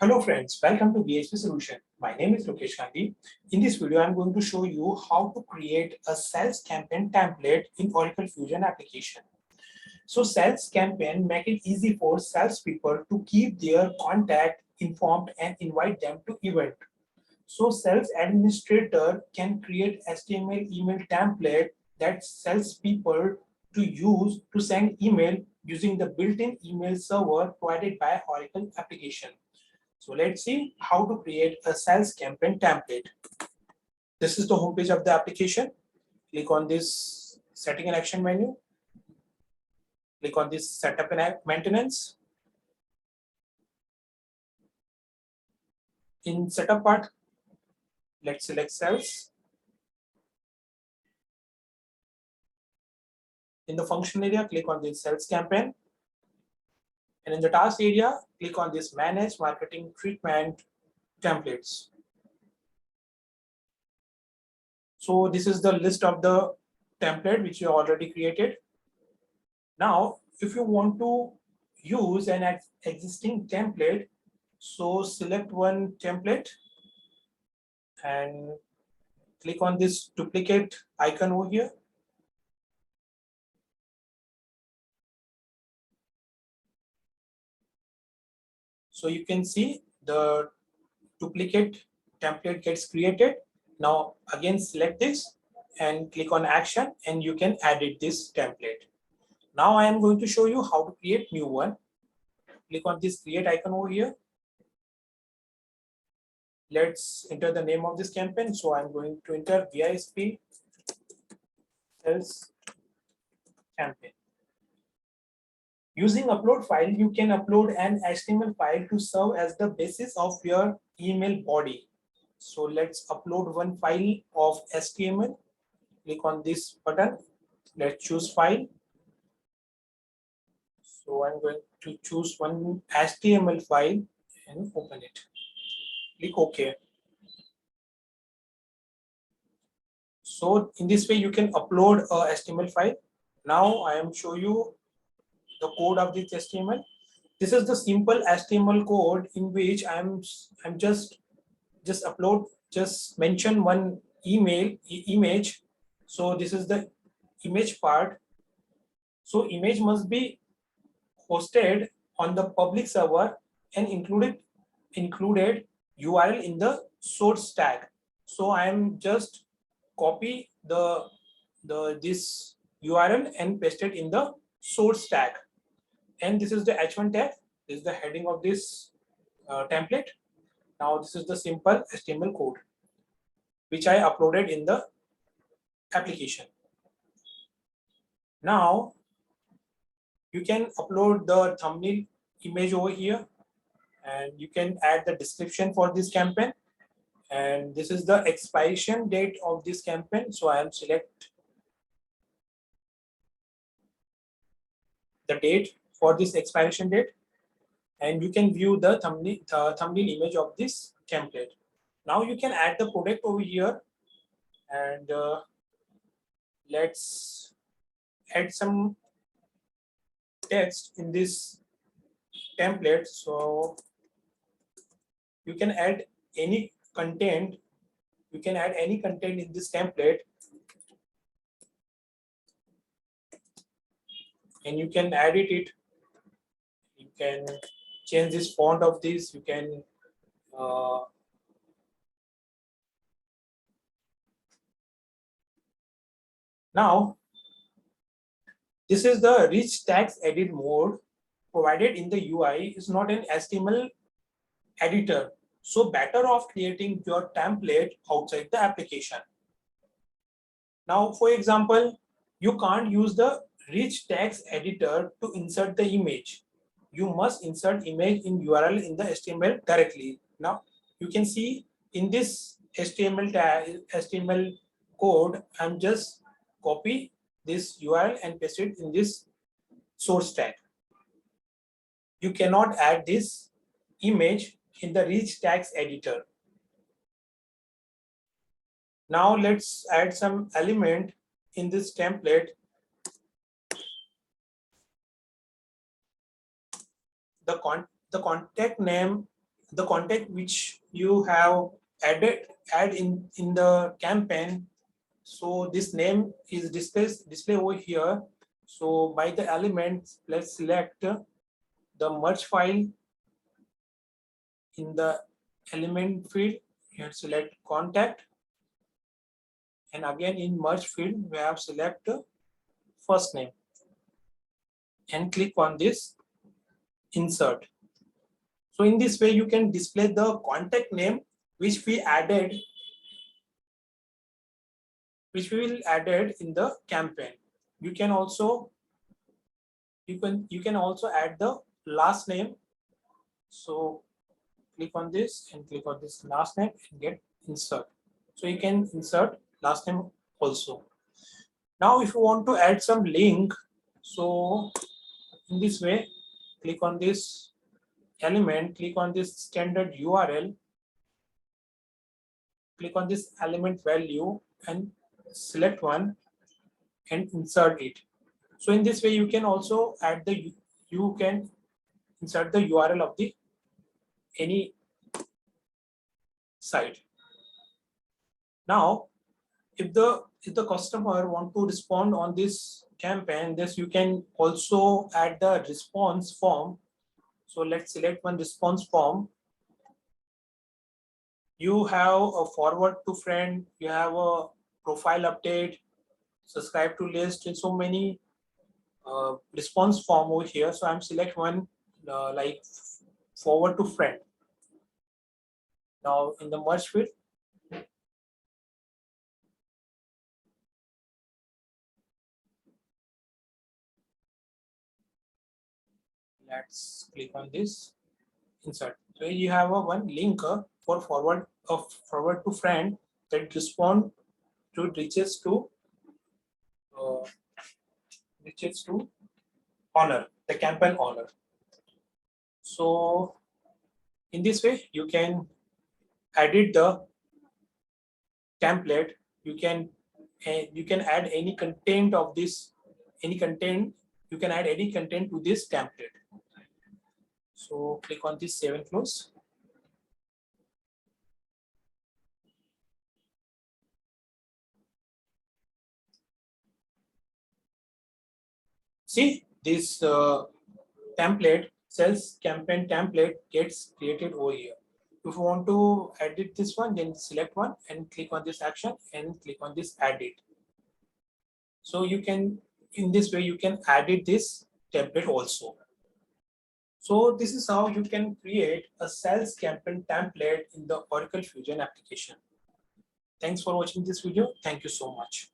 Hello friends, welcome to BISP Solution. My name is Lokesh Gandhi. In this video, I'm going to show you how to create a sales campaign template in Oracle Fusion application. So sales campaign make it easy for salespeople to keep their contact informed and invite them to event. So sales administrator can create HTML email template that salespeople to use to send email using the built-in email server provided by Oracle application. So let's see how to create a sales campaign template. This is the homepage of the application. Click on this setting and action menu. Click on this setup and maintenance. In setup part, let's select sales. In the function area, click on this sales campaign. And in the task area, click on this manage marketing treatment templates. So this is the list of the template which you already created. Now, if you want to use an existing template, so select one template and click on this duplicate icon over here. So you can see the duplicate template gets created. Now again select this and click on action and you can edit this template. Now I am going to show you how to create new one. Click on this create icon over here. Let's enter the name of this campaign. So I'm going to enter BISP sales campaign. Using upload file, you can upload an HTML file to serve as the basis of your email body. So let's upload one file of HTML. Click on this button. Let's choose file. So I'm going to choose one HTML file and open it. Click OK. So in this way, you can upload a HTML file. Now I am show you the code of this HTML. This is the simple HTML code in which I'm just mention one image. So this is the image part. So image must be hosted on the public server and included URL in the source tag. So I am just copy this URL and paste it in the source tag. And this is the H1 tag. This is the heading of this template. Now this is the simple HTML code which I uploaded in the application. Now you can upload the thumbnail image over here and you can add the description for this campaign. And this is the expiration date of this campaign. So I am select the date for this expiration date. And you can view the thumbnail image of this template. Now you can add the product over here and let's add some text in this template. So you can add any content. You can add any content in this template and you can edit it. You can change this font of this. You can now this is the rich text edit mode provided in the UI. Is not an HTML editor. So better off creating your template outside the application. Now, for example, you can't use the rich text editor to insert the image. You must insert image in URL in the HTML directly. Now, you can see in this HTML code, I'm just copy this URL and paste it in this source tag. You cannot add this image in the rich text editor. Now let's add some element in this template. The contact name the contact which you have add in the campaign. So this name is display over here. So by the elements, let's select the merge file. In the element field, you select contact, and again in merge field we have select first name and click on this insert. So in this way you can display the contact name which we will added in the campaign. You can also add the last name. So click on this and click on this last name and get insert. So you can insert last name also. Now if you want to add some link, so in this way, click on this element, click on this standard URL, click on this element value and select one and insert it. So in this way you can also add you can insert the URL of the any site. Now if the customer want to respond on this campaign, this you can also add the response form. So let's select one response form. You have a forward to friend, you have a profile update, subscribe to list, and so many response form over here. So I'm select one like forward to friend. Now in the merge field, let's click on this insert. So you have a one link for forward to friend that respond to reaches to honor the campaign owner. So in this way you can edit the template. You can add any content of this you can add any content to this template. So click on this save and close. See this template, sales campaign template gets created over here. If you want to edit this one, then select one and click on this action and click on this edit. So you can, in this way, you can edit this template also. So this is how you can create a sales campaign template in the Oracle Fusion application. Thanks for watching this video. Thank you so much.